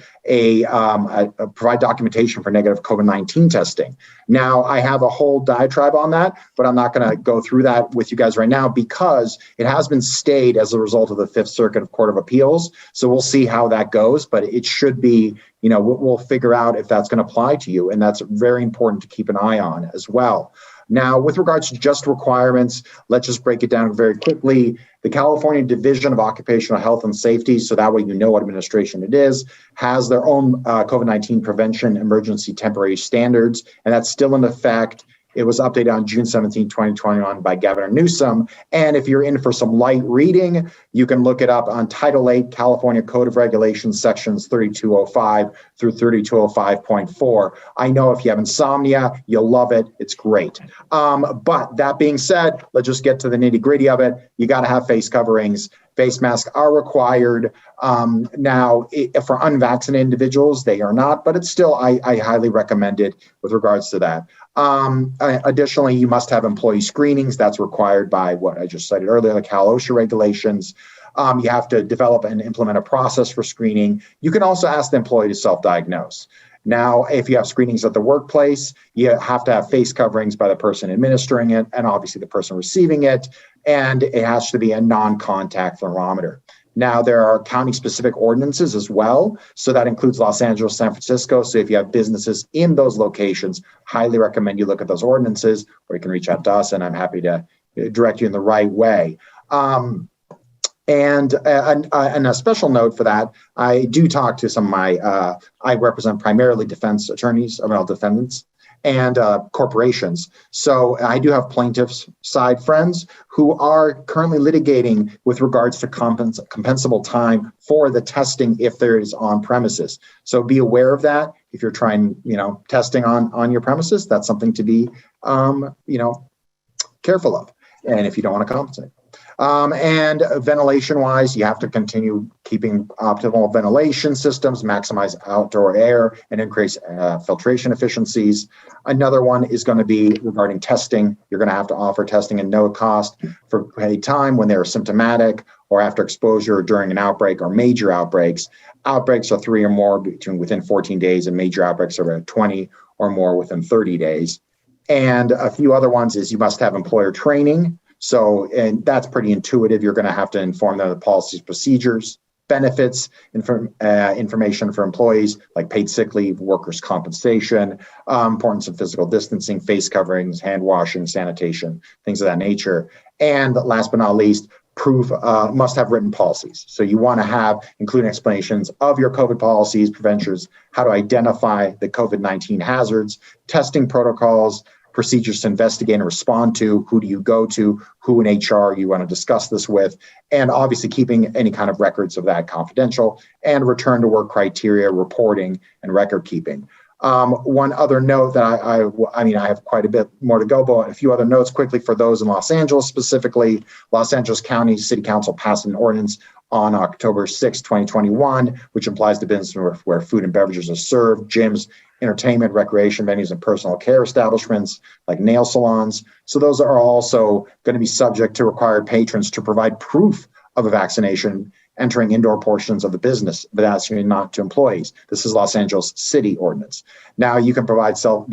provide documentation for negative COVID-19 testing. Now, I have a whole diatribe on that, but I'm not going to go through that with you guys right now because it has been stayed as a result of the Fifth Circuit Court of Appeals. So we'll see how that goes, but it should be, we'll figure out if that's going to apply to you. And that's very important to keep an eye on as well. Now, with regards to just requirements, let's just break it down very quickly. The California Division of Occupational Health and Safety, so that way you know what administration it is, has their own COVID-19 prevention emergency temporary standards, and that's still in effect. It was updated on June 17, 2021 by Governor Newsom. And if you're in for some light reading, you can look it up on Title 8 California Code of Regulations, sections 3205 through 3205.4. I know if you have insomnia, you'll love it. It's great. But that being said, let's just get to the nitty gritty of it. You got to have face coverings. Face masks are required. Now, for unvaccinated individuals, they are not, but it's still, I highly recommend it with regards to that. Additionally, you must have employee screenings. That's required by what I just cited earlier, the Cal OSHA regulations. You have to develop and implement a process for screening. You can also ask the employee to self-diagnose. Now, if you have screenings at the workplace, you have to have face coverings by the person administering it and obviously the person receiving it, and it has to be a non-contact thermometer. Now, there are county-specific ordinances as well, so that includes Los Angeles, San Francisco. So if you have businesses in those locations, highly recommend you look at those ordinances, or you can reach out to us, and I'm happy to direct you in the right way. And a special note for that, I do talk to some of my, I represent primarily defense attorneys, defendants. and corporations. So I do have plaintiffs' side friends who are currently litigating with regards to compensable time for the testing if there is on premises. So be aware of that. If you're trying, testing on your premises, that's something to be, careful of. And if you don't want to compensate. And ventilation-wise, you have to continue keeping optimal ventilation systems, maximize outdoor air, and increase filtration efficiencies. Another one is going to be regarding testing. You're going to have to offer testing at no cost for paid time when they're symptomatic or after exposure during an outbreak or major outbreaks. Outbreaks are 3 or more within 14 days, and major outbreaks are about 20 or more within 30 days. And a few other ones is you must have employer training. So, and that's pretty intuitive. You're going to have to inform them of policies, procedures, benefits, information for employees like paid sick leave, workers' compensation, importance of physical distancing, face coverings, hand washing, sanitation, things of that nature. And last but not least, proof must have written policies. So you want to have including explanations of your COVID policies, preventions, how to identify the COVID-19 hazards, testing protocols, procedures to investigate and respond to, who do you go to, who in HR you want to discuss this with, and obviously keeping any kind of records of that confidential, and return to work criteria, reporting, and record keeping. One other note that I have quite a bit more to go, but a few other notes quickly for those in Los Angeles specifically. Los Angeles County City Council passed an ordinance on October 6, 2021, which implies the business where food and beverages are served, gyms, entertainment, recreation venues, and personal care establishments like nail salons. So those are also going to be subject to required patrons to provide proof of a vaccination entering indoor portions of the business, but that's not to employees. This is Los Angeles City ordinance. Now they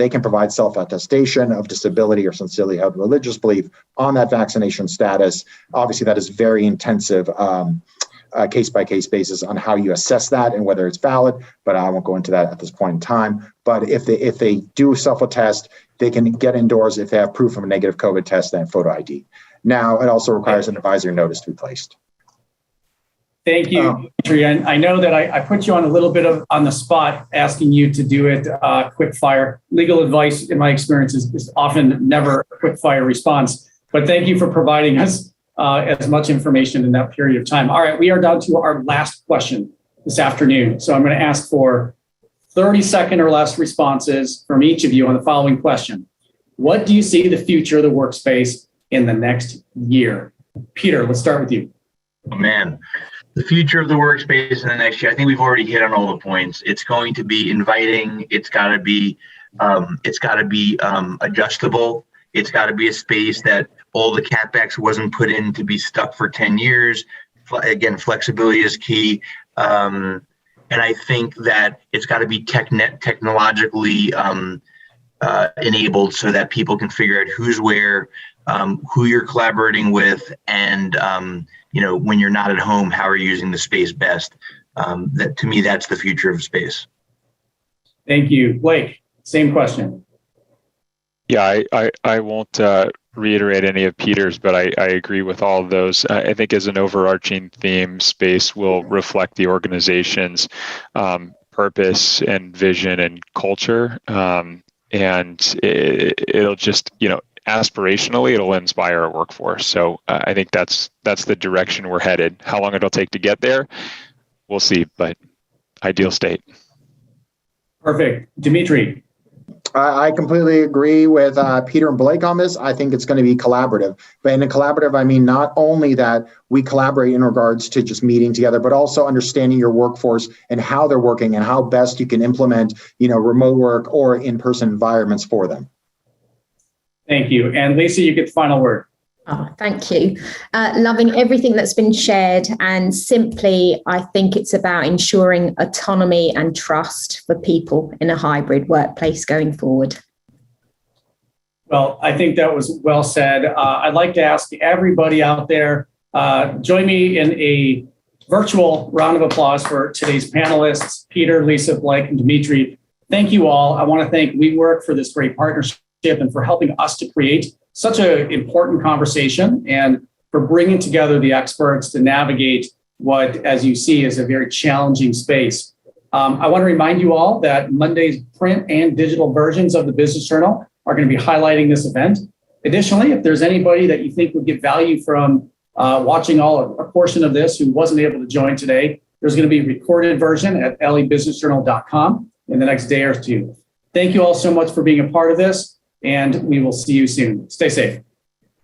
can provide self-attestation of disability or sincerely held religious belief on that vaccination status. Obviously, that is very intensive case-by-case basis on how you assess that and whether it's valid, but I won't go into that at this point in time. But if they do self-attest, they can get indoors if they have proof of a negative COVID test and photo ID. Now, it also requires an advisory notice to be placed. Thank you, Adrian. I know that I put you on a little bit on the spot, asking you to do it quick fire. Legal advice, in my experience, is often never a quick fire response. But thank you for providing us as much information in that period of time. All right, we are down to our last question this afternoon. So I'm going to ask for 30-second or less responses from each of you on the following question. What do you see the future of the workspace in the next year? Peter, let's start with you. Oh, man. The future of the workspace in the next year, I think we've already hit on all the points. It's going to be inviting. It's got to be adjustable. It's got to be a space that all the CapEx wasn't put in to be stuck for 10 years. Again, flexibility is key. And I think that it's got to be technologically enabled so that people can figure out who's where, who you're collaborating with, and when you're not at home, how are you using the space best? That to me, that's the future of space. Thank you. Blake, same question. Yeah, I won't reiterate any of Peter's, but I agree with all of those. I think as an overarching theme, space will reflect the organization's purpose and vision and culture. And it'll just, aspirationally, it'll inspire our workforce. So I think that's the direction we're headed. How long it'll take to get there, we'll see, but ideal state. Perfect. Dimitri. I completely agree with Peter and Blake on this. I think it's going to be collaborative. But in a collaborative, I mean not only that we collaborate in regards to just meeting together, but also understanding your workforce and how they're working and how best you can implement, remote work or in-person environments for them. Thank you. And Lisa, you get the final word. Oh, thank you. Loving everything that's been shared. And simply, I think it's about ensuring autonomy and trust for people in a hybrid workplace going forward. Well, I think that was well said. I'd like to ask everybody out there, join me in a virtual round of applause for today's panelists, Peter, Lisa, Blake, and Dimitri. Thank you all. I want to thank WeWork for this great partnership and for helping us to create such an important conversation and for bringing together the experts to navigate what, as you see, is a very challenging space. I want to remind you all that Monday's print and digital versions of the Business Journal are going to be highlighting this event. Additionally, if there's anybody that you think would get value from watching a portion of this who wasn't able to join today, there's going to be a recorded version at lebusinessjournal.com in the next day or two. Thank you all so much for being a part of this, and we will see you soon. Stay safe.